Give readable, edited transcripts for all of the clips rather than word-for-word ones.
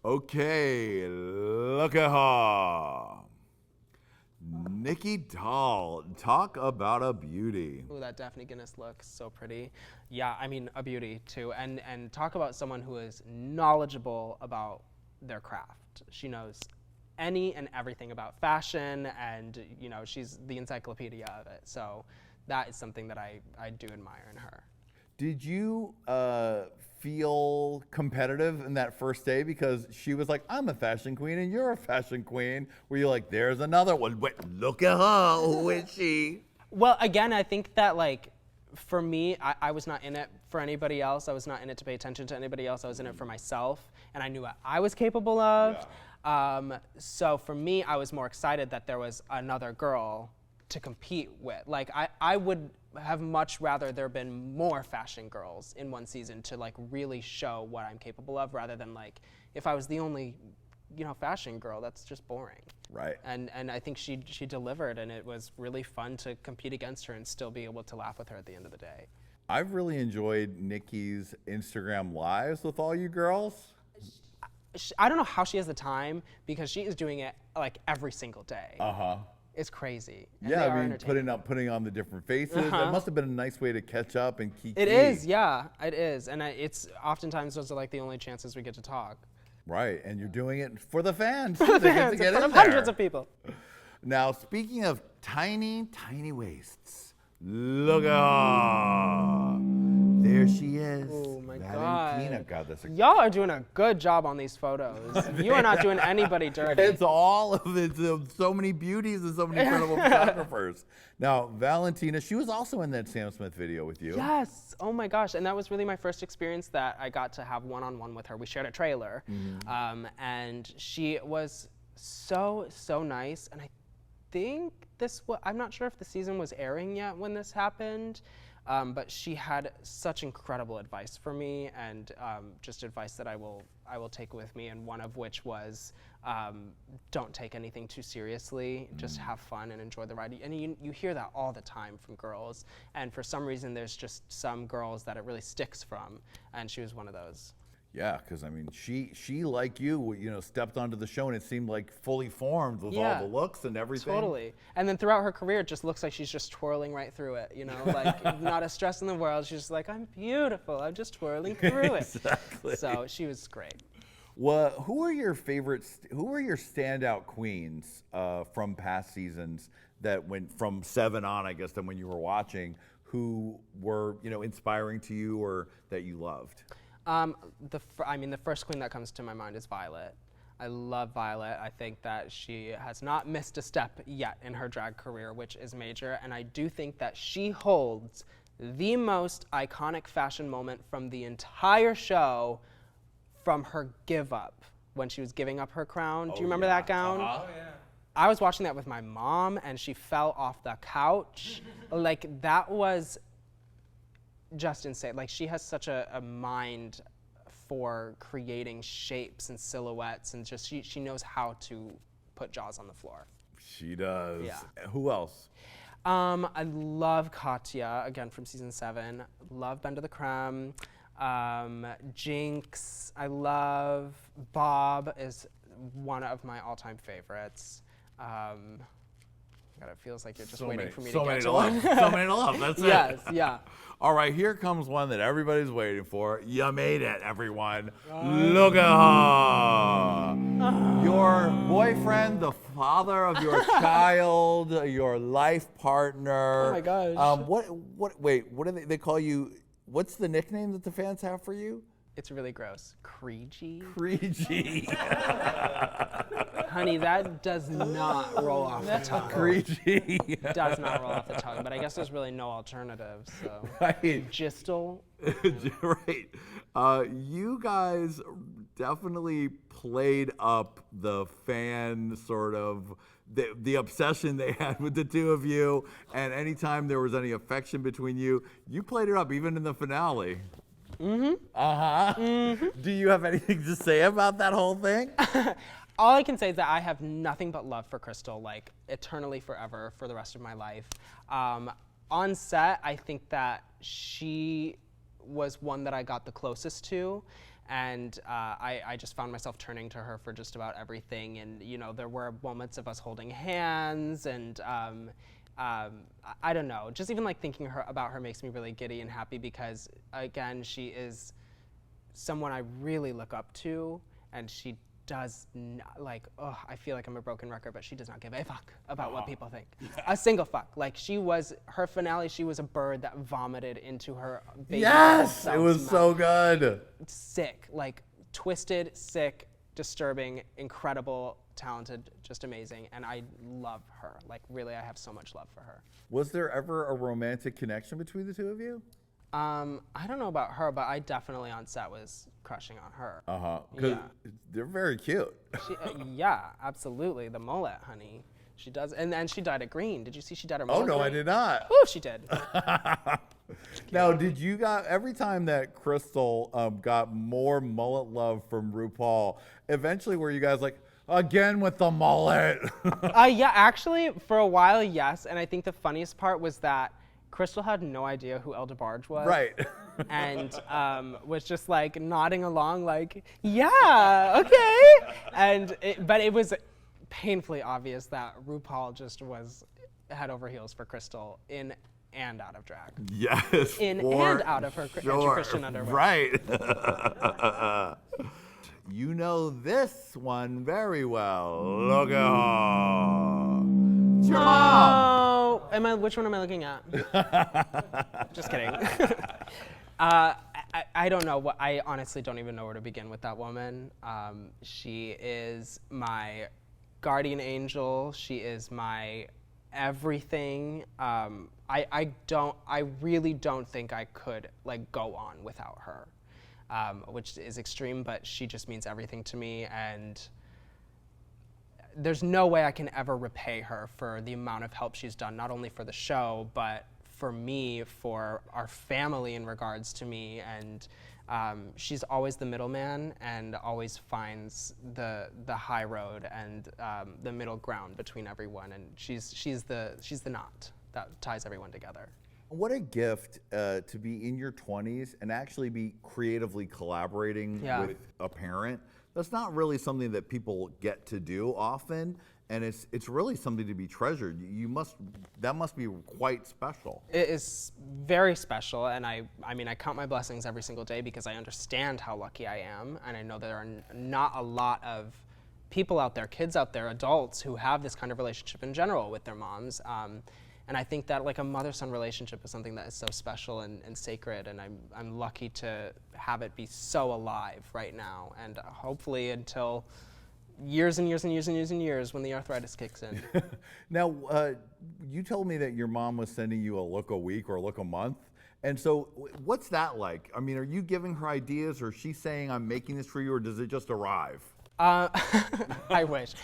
Okay, look at her. Nikki Doll, talk about a beauty. Ooh, that Daphne Guinness look, so pretty. Yeah, I mean, a beauty too. And talk about someone who is knowledgeable about their craft. She knows any and everything about fashion, and you know, she's the encyclopedia of it. So that is something that I do admire in her. Did you feel competitive in that first day because she was like, I'm a fashion queen and you're a fashion queen? Were you like, there's another one, wait, look at her, who is she? Well, again, I think that like, for me, I was not in it for anybody else. I was not in it to pay attention to anybody else. I was in it for myself, and I knew what I was capable of. Yeah. So for me, I was more excited that there was another girl to compete with. Like, I would have much rather there been more fashion girls in one season to like really show what I'm capable of, rather than like, if I was the only, you know, fashion girl, that's just boring. Right. And I think she delivered, and it was really fun to compete against her and still be able to laugh with her at the end of the day. I've really enjoyed Nikki's Instagram lives with all you girls. I don't know how she has the time, because she is doing it like every single day. Uh-huh. It's crazy. And yeah, I mean, putting on the different faces. It must have been a nice way to catch up and kiki. It is, yeah, it is. And it's oftentimes those are like the only chances we get to talk. Right, and you're doing it for the fans. For the fans, in front of hundreds of people. Now, speaking of tiny, tiny waists, look at her. There she is. Oh my Valentina. God. That's Y'all are doing a good job on these photos. You are not doing anybody dirty. It's all of it. So many beauties and so many incredible photographers. Now, Valentina, she was also in that Sam Smith video with you. Yes. Oh my gosh. And that was really my first experience that I got to have one-on-one with her. We shared a trailer. Mm-hmm. And she was so nice. And I think I'm not sure if the season was airing yet when this happened. But she had such incredible advice for me, and just advice that I will take with me, and one of which was, don't take anything too seriously, just have fun and enjoy the ride. And you hear that all the time from girls, and for some reason there's just some girls that it really sticks from, and she was one of those. Yeah, because I mean, she like you know, stepped onto the show and it seemed like fully formed with all the looks and everything. Totally. And then throughout her career, it just looks like she's just twirling right through it. You know, like not a stress in the world. She's just like, I'm beautiful. I'm just twirling through it. Exactly. So she was great. Well, who are your favorites? Who are your standout queens from past seasons that went from 7 on, I guess, than when you were watching, who were, you know, inspiring to you or that you loved? The first queen that comes to my mind is Violet. I love Violet. I think that she has not missed a step yet in her drag career, which is major. And I do think that she holds the most iconic fashion moment from the entire show, from her give up, when she was giving up her crown. Do you remember that gown? Oh, yeah. I was watching that with my mom, and she fell off the couch. Like, that was just insane. Like, she has such a mind for creating shapes and silhouettes, and just she knows how to put jaws on the floor. She does. Yeah. Who else? I love Katya, again from season 7. Love Ben to the Creme. Jinkx, I love. Bob is one of my all-time favorites. God, it feels like you're just waiting for me to get to one. So many to love, that's Yes, it. yeah. All right, here comes one that everybody's waiting for. You made it, everyone. Look at her. Your boyfriend, the father of your child, your life partner. Oh my gosh. What do they call you? What's the nickname that the fans have for you? It's really gross. Creegee? Creegee. Honey, that does not roll off the tongue. Creegee. Does not roll off the tongue, but I guess there's really no alternative, so. Right. Gistle. Right. You guys definitely played up the fan sort of, the obsession they had with the two of you, and anytime there was any affection between you, you played it up, even in the finale. Mm-hmm. Uh-huh. Mm-hmm. Do you have anything to say about that whole thing? All I can say is that I have nothing but love for Crystal, like eternally, forever, for the rest of my life. On set, I think that she was one that I got the closest to, And I just found myself turning to her for just about everything. And, you know, there were moments of us holding hands and I don't know, just even like thinking about her makes me really giddy and happy because, again, she is someone I really look up to, and she does not, like, oh, I feel like I'm a broken record, but she does not give a fuck about what people think. A single fuck. Like, her finale, she was a bird that vomited into her baby. Yes, it was mouth. so good. Sick, like twisted, sick, disturbing, incredible, talented, just amazing, and I love her. Like, really, I have so much love for her. Was there ever a romantic connection between the two of you? I don't know about her, but I definitely on set was crushing on her. Because Yeah. they're very cute. Yeah, absolutely. The mullet, honey. She does, and then she dyed it green. Did you see she dyed her mullet? Oh, no, green? I did not. Oh, she did. Now, did you every time that Crystal got more mullet love from RuPaul, eventually were you guys like, again with the mullet? Yeah, actually, for a while, yes. And I think the funniest part was that Crystal had no idea who El DeBarge was. Right. And was just like nodding along like, yeah, okay. But it was painfully obvious that RuPaul just was head over heels for Crystal in and out of drag. Yes. In for and out of her sure. anti-Christian underwear. Right. You know this one very well. Look at her. It's your mom. Which one am I looking at? Just kidding. I don't know. I honestly don't even know where to begin with that woman. She is my guardian angel. She is my everything. I really don't think I could like go on without her, which is extreme, but she just means everything to me, and there's no way I can ever repay her for the amount of help she's done, not only for the show, but for me, for our family in regards to me. And she's always the middleman and always finds the high road and the middle ground between everyone. And she's the knot that ties everyone together. What a gift to be in your 20s and actually be creatively collaborating with a parent. That's not really something that people get to do often, and it's really something to be treasured. That must be quite special. It is very special, and I mean I count my blessings every single day because I understand how lucky I am, and I know there are not a lot of people out there, kids out there, adults who have this kind of relationship in general with their moms. And I think that like a mother-son relationship is something that is so special and sacred, and I'm lucky to have it be so alive right now, and hopefully until years and years and years and years and years when the arthritis kicks in. Now, you told me that your mom was sending you a look a week or a look a month, and so what's that like? I mean, are you giving her ideas, or is she saying I'm making this for you, or does it just arrive? I wish.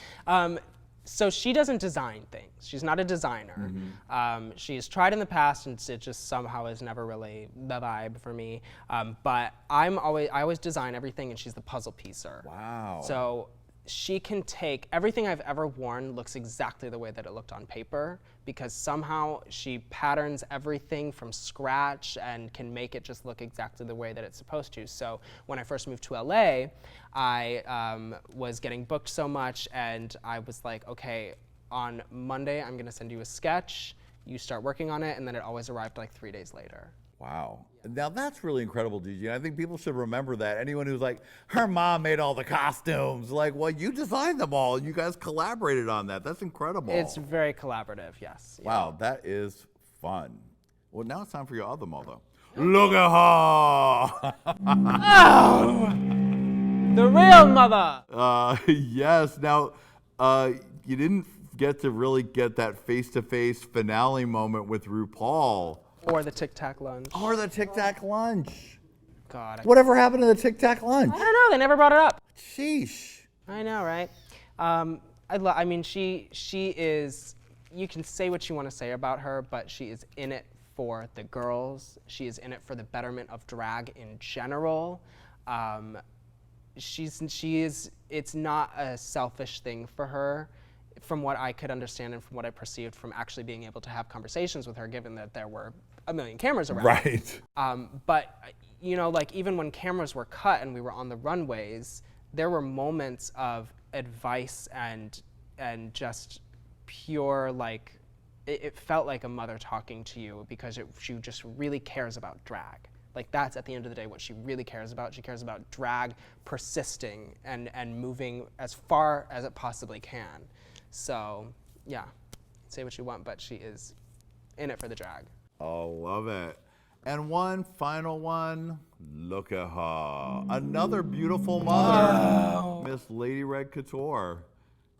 So she doesn't design things. She's not a designer. She's tried in the past, and it just somehow is never really the vibe for me. But I always design everything, and she's the puzzle piecer. Wow. So she can take everything I've ever worn looks exactly the way that it looked on paper, because somehow she patterns everything from scratch and can make it just look exactly the way that it's supposed to. So when I first moved to LA, I was getting booked so much, and I was like, okay, on Monday I'm gonna send you a sketch, you start working on it, and then it always arrived like 3 days later. Wow. Now that's really incredible, Gigi. I think people should remember that. Anyone who's like, her mom made all the costumes, like, well, you designed them all. You guys collaborated on that. That's incredible. It's very collaborative, yes. Wow, that is fun. Well, now it's time for your other mother. Look at her! Oh! The real mother! Yes. Now, you didn't get to really get that face-to-face finale moment with RuPaul. Or the Tic Tac lunch. Or the Tic Tac lunch. God. Whatever happened to the Tic Tac lunch? I don't know. They never brought it up. Sheesh. I know, right? I mean, she is. You can say what you want to say about her, but she is in it for the girls. She is in it for the betterment of drag in general. She is. It's not a selfish thing for her, from what I could understand and from what I perceived from actually being able to have conversations with her, given that there were a million cameras around. Right. But you know, like even when cameras were cut and we were on the runways, there were moments of advice and just pure, like, it felt like a mother talking to you because she just really cares about drag. Like that's at the end of the day what she really cares about. She cares about drag persisting and moving as far as it possibly can. So yeah, say what you want, but she is in it for the drag. Oh, love it. And one final one, look at her. Another beautiful mother, Miss Lady Red Couture.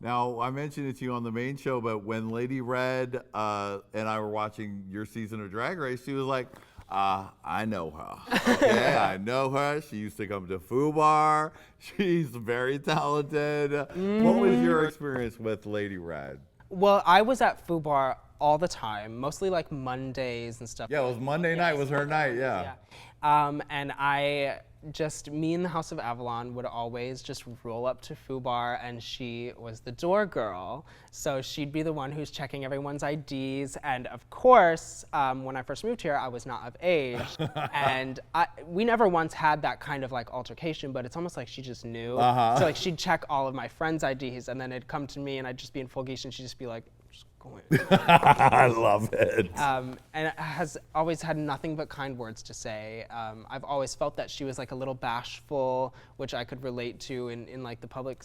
Now, I mentioned it to you on the main show, but when Lady Red and I were watching your season of Drag Race, she was like, I know her. Okay, I know her. She used to come to FUBAR. She's very talented. What was your experience with Lady Red? Well, I was at FUBAR all the time, mostly like Mondays and stuff. Yeah, it was Monday night was her night, yeah. And me and the House of Avalon would always just roll up to FUBAR, and she was the door girl. So she'd be the one who's checking everyone's IDs. And of course, when I first moved here, I was not of age. And we never once had that kind of like altercation, but it's almost like she just knew. So like she'd check all of my friends' IDs, and then it'd come to me and I'd just be in full geisha and she'd just be like, I love it. And it has always had nothing but kind words to say. I've always felt that she was like a little bashful, which I could relate to in like the public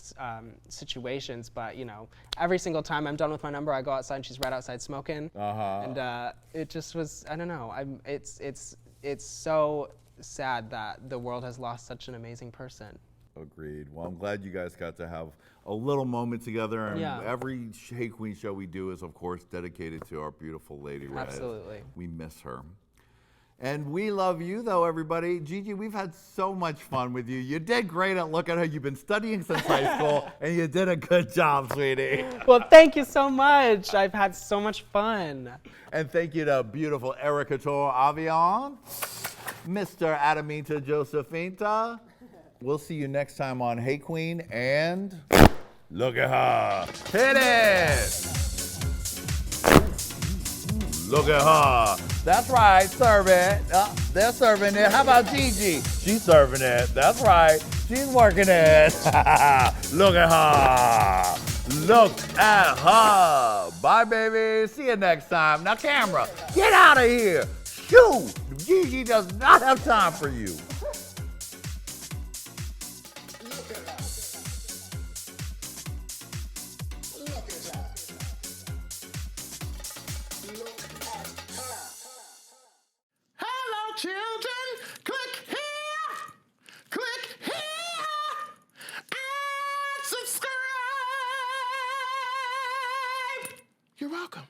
situations. But you know, every single time I'm done with my number, I go outside and she's right outside smoking. And it just was, I don't know. It's so sad that the world has lost such an amazing person. Agreed. Well, I'm glad you guys got to have a little moment together. And every Hey Qween show we do is, of course, dedicated to our beautiful Lady Red. Absolutely. We miss her. And we love you, though, everybody. Gigi, we've had so much fun with you. You did great at Look at Her. You've been studying since high school, and you did a good job, sweetie. Well, thank you so much. I've had so much fun. And thank you to beautiful Erickatoure Aviance, Mr. Adaminta Josephinta. We'll see you next time on Hey Qween, and look at her. Hit it! Look at her. That's right, serve it. They're serving it. How about Gigi? She's serving it. That's right. She's working it. Look at her. Look at her. Bye, baby. See you next time. Now, camera, get out of here. Shoo! Gigi does not have time for you. Children, click here, and subscribe. You're welcome.